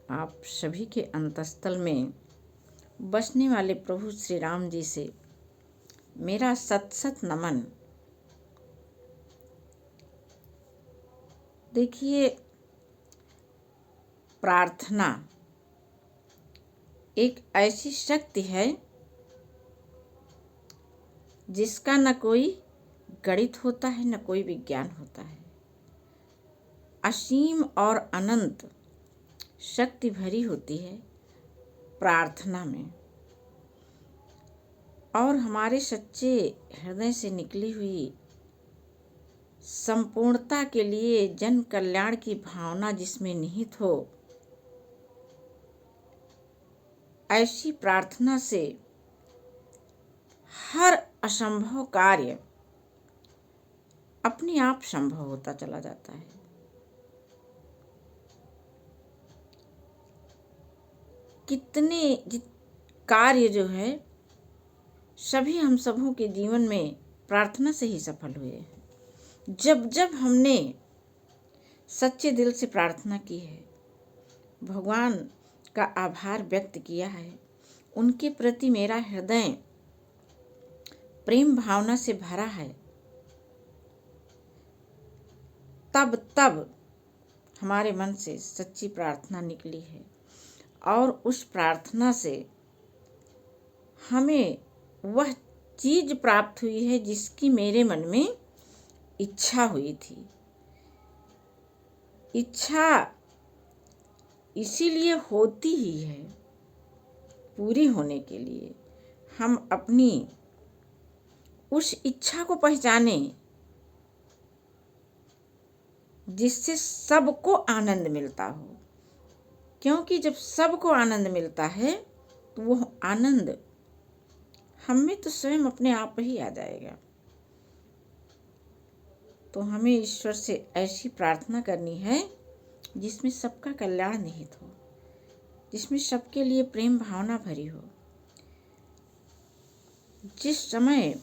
आप सभी के अंतस्थल में बसने वाले प्रभु श्री राम जी से मेरा सत सत नमन। देखिए, प्रार्थना एक ऐसी शक्ति है जिसका न कोई गणित होता है, न कोई विज्ञान होता है। असीम और अनंत शक्ति भरी होती है प्रार्थना में, और हमारे सच्चे हृदय से निकली हुई संपूर्णता के लिए जन कल्याण की भावना जिसमें निहित हो, ऐसी प्रार्थना से हर असंभव कार्य अपने आप संभव होता चला जाता है। कितने कार्य जो है सभी हम सबों के जीवन में प्रार्थना से ही सफल हुए हैं। जब जब हमने सच्चे दिल से प्रार्थना की है, भगवान का आभार व्यक्त किया है, उनके प्रति मेरा हृदय प्रेम भावना से भरा है, तब तब हमारे मन से सच्ची प्रार्थना निकली है, और उस प्रार्थना से हमें वह चीज प्राप्त हुई है जिसकी मेरे मन में इच्छा हुई थी। इच्छा इसीलिए होती ही है, पूरी होने के लिए। हम अपनी उस इच्छा को पहचाने जिससे सबको आनंद मिलता हो, क्योंकि जब सबको आनंद मिलता है तो वो आनंद हम में तो स्वयं अपने आप ही आ जाएगा। तो हमें ईश्वर से ऐसी प्रार्थना करनी है जिसमें सबका कल्याण निहित हो, जिसमें सबके लिए प्रेम भावना भरी हो। जिस समय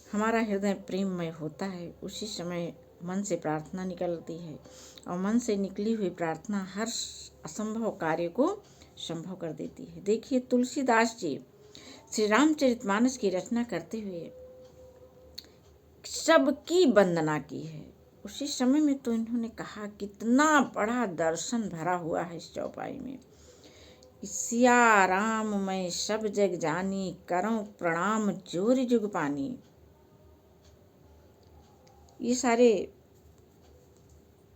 हमारा हृदय प्रेममय होता है उसी समय मन से प्रार्थना निकलती है, और मन से निकली हुई प्रार्थना हर असंभव कार्य को संभव कर देती है। देखिए, तुलसीदास जी श्री रामचरितमानस की रचना करते हुए सबकी वंदना की है। उसी समय में तो इन्होंने कहा, कितना बड़ा दर्शन भरा हुआ है इस चौपाई में। सिया राम मैं सब जग जानी, करऊं प्रणाम जोर जुग पानी। ये सारे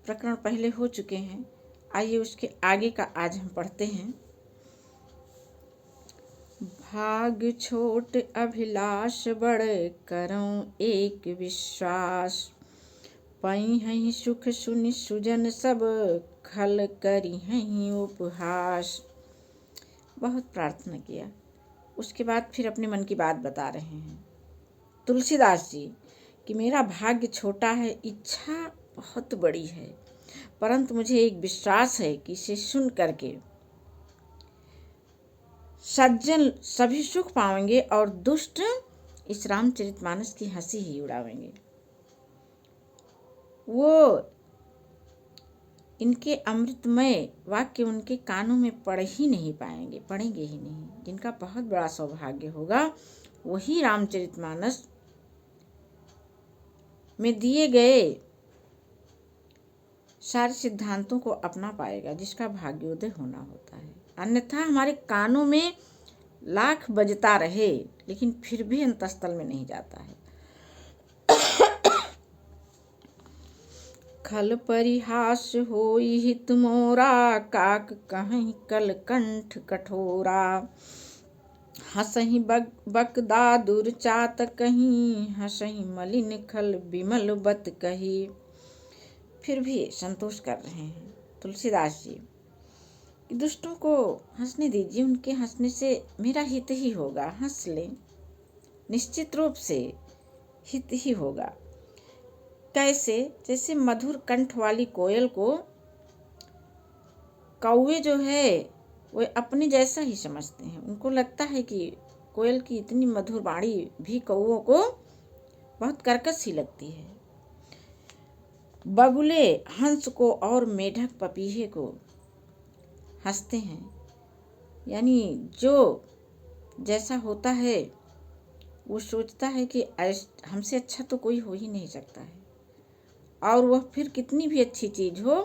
प्रकरण पहले हो चुके हैं, आइए उसके आगे का आज हम पढ़ते हैं। भाग छोट अभिलाष बड़, करऊं एक विश्वास। पई हहीं सुख सुनि सुजन सब, खल करी हहीं उपहास। बहुत प्रार्थना किया, उसके बाद फिर अपने मन की बात बता रहे हैं तुलसीदास जी कि मेरा भाग्य छोटा है, इच्छा बहुत बड़ी है, परंतु मुझे एक विश्वास है कि इसे सुन करके सज्जन सभी सुख पाएंगे और दुष्ट इस रामचरितमानस की हंसी ही उड़ावेंगे। वो इनके अमृतमय वाक्य उनके कानों में पढ़ ही नहीं पाएंगे, पढ़ेंगे ही नहीं। जिनका बहुत बड़ा सौभाग्य होगा वही रामचरितमानस में दिए गए सारे सिद्धांतों को अपना पाएगा, जिसका भाग्योदय होना होता है। अन्यथा हमारे कानों में लाख बजता रहे लेकिन फिर भी अंतस्थल में नहीं जाता है। खल परिहास होई हित मोरा, काक कहीं कल कंठ कठोरा। हसहीं बकदा दुर्चात कहीं, हसहीं मलिन खल विमल बत कही। फिर भी संतोष कर रहे हैं तुलसीदास जी कि दुष्टों को हंसने दीजिए, उनके हंसने से मेरा हित ही होगा। हंस लें, निश्चित रूप से हित ही होगा। कैसे? जैसे मधुर कंठ वाली कोयल को कौवे जो है वो अपने जैसा ही समझते हैं। उनको लगता है कि कोयल की इतनी मधुर वाणी भी कौवों को बहुत कर्कश ही लगती है। बगुले हंस को और मेढक पपीहे को हंसते हैं। यानी जो जैसा होता है वो सोचता है कि हमसे अच्छा तो कोई हो ही नहीं सकता है, और वह फिर कितनी भी अच्छी चीज़ हो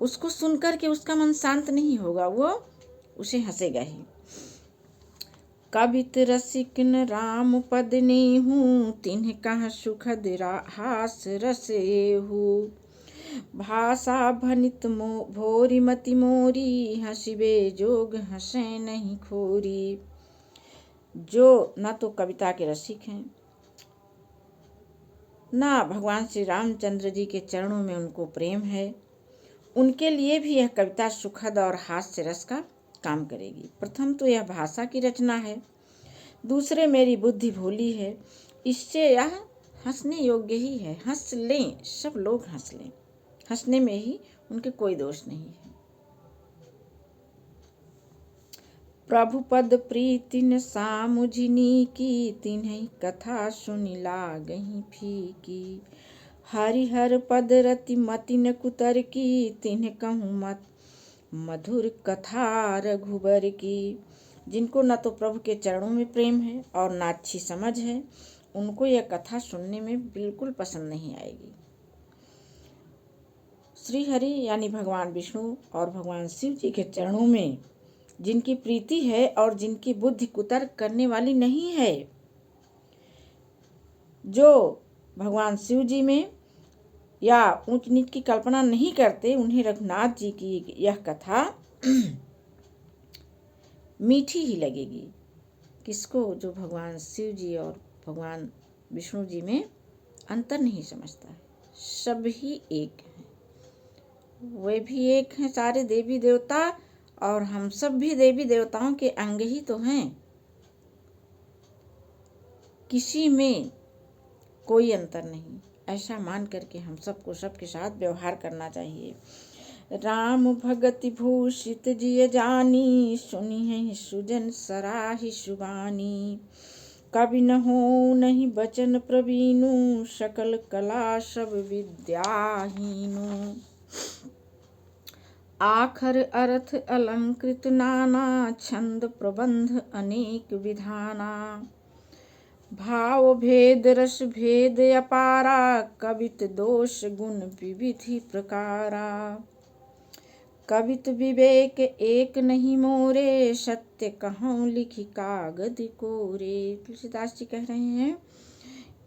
उसको सुनकर के उसका मन शांत नहीं होगा, वो उसे हंसेगा ही। कवित रसिक न राम पद नेहु, तिन्ह कहाँ सुखद हास रस एहु। भाषा भनित भोरी मति मोरी, हंसिबे जोग हंसे नहीं खोरी। जो ना तो कविता के रसिक हैं, ना भगवान श्री रामचंद्र जी के चरणों में उनको प्रेम है, उनके लिए भी यह कविता सुखद और हास्य रस का काम करेगी। प्रथम तो यह भाषा की रचना है, दूसरे मेरी बुद्धि भोली है, इससे यह हंसने योग्य ही है। हंस लें, सब लोग हंस लें, हंसने में ही उनके कोई दोष नहीं है। प्रभु पद प्रीति न सामुझिनी की, तिन्हि कथा सुनि लागहि फीकी। हरिहर पद रति मति न कुतर की, तिन्ह कहूँ मत मधुर कथा रघुबर की। जिनको न तो प्रभु के चरणों में प्रेम है और न अच्छी समझ है, उनको यह कथा सुनने में बिल्कुल पसंद नहीं आएगी। श्री हरि यानी भगवान विष्णु और भगवान शिव जी के चरणों में जिनकी प्रीति है और जिनकी बुद्धि कुतर्क करने वाली नहीं है, जो भगवान शिव जी में या ऊंच नीच की कल्पना नहीं करते, उन्हें रघुनाथ जी की यह कथा मीठी ही लगेगी। किसको? जो भगवान शिव जी और भगवान विष्णु जी में अंतर नहीं समझता है। सब ही एक हैं, वे भी एक हैं सारे देवी देवता, और हम सब भी देवी देवताओं के अंग ही तो हैं। किसी में कोई अंतर नहीं, ऐसा मान करके हम सबको सबके साथ व्यवहार करना चाहिए। राम भगति भूषित जिय जानी, सुनी है सुजन सराहि सुबानी। कवि न हो नहीं बचन प्रवीणु, सकल कला सब विद्याहीनु। आखर अर्थ अलंकृत नाना, छंद प्रबंध अनेक विधाना। भाव भेद रस भेद अपारा, कवित दोष गुण विविधि प्रकारा। कवित विवेक एक नहीं मोरे, सत्य कहूँ लिखी कागद कोरे। तुलसीदास जी कह रहे हैं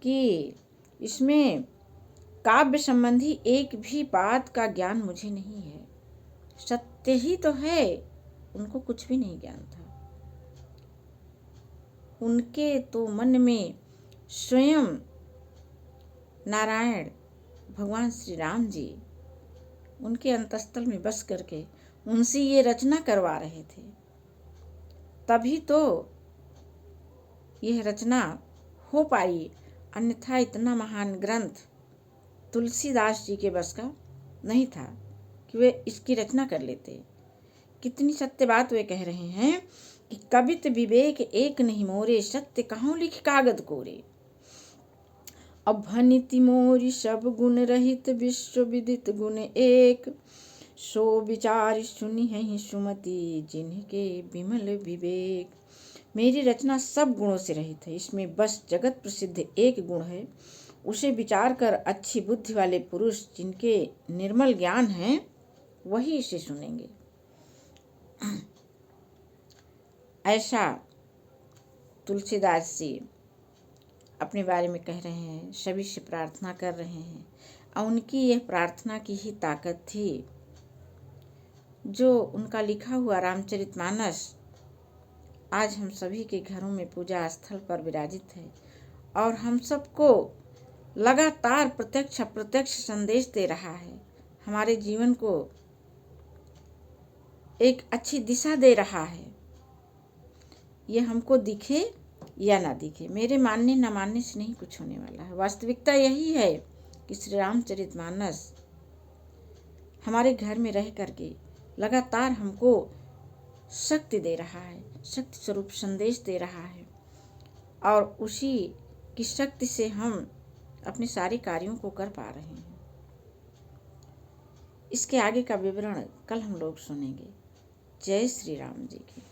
कि इसमें काव्य संबंधी एक भी बात का ज्ञान मुझे नहीं है, सत्य ही तो है, उनको कुछ भी नहीं ज्ञान था। उनके तो मन में स्वयं नारायण भगवान श्री राम जी उनके अंतस्थल में बस करके उनसे ये रचना करवा रहे थे, तभी तो यह रचना हो पाई। अन्यथा इतना महान ग्रंथ तुलसीदास जी के बस का नहीं था कि वे इसकी रचना कर लेते। कितनी सत्य बात वे कह रहे हैं कि कवित विवेक एक नहीं मोरे, सत्य कहूँ लिख कागद कोरे। अब भनिति मोरी सब गुण रहित, विश्व विदित गुण एक। सो विचार सुनी है सुमति, जिनके विमल विवेक। मेरी रचना सब गुणों से रहित है, इसमें बस जगत प्रसिद्ध एक गुण है, उसे विचार कर अच्छी बुद्धि वाले पुरुष जिनके निर्मल ज्ञान है वही इसे सुनेंगे। ऐसा तुलसीदास जी अपने बारे में कह रहे हैं, सभी से प्रार्थना कर रहे हैं, और उनकी यह प्रार्थना की ही ताकत थी। जो उनका लिखा हुआ रामचरितमानस आज हम सभी के घरों में पूजा स्थल पर विराजित है, और हम सबको लगातार प्रत्यक्ष अप्रत्यक्ष संदेश दे रहा है, हमारे जीवन को एक अच्छी दिशा दे रहा है। यह हमको दिखे या ना दिखे, मेरे मानने न मानने से नहीं कुछ होने वाला है। वास्तविकता यही है कि श्री रामचरितमानस हमारे घर में रह करके लगातार हमको शक्ति दे रहा है, शक्ति स्वरूप संदेश दे रहा है, और उसी की शक्ति से हम अपने सारे कार्यों को कर पा रहे हैं। इसके आगे का विवरण कल हम लोग सुनेंगे। जय श्री राम जी की।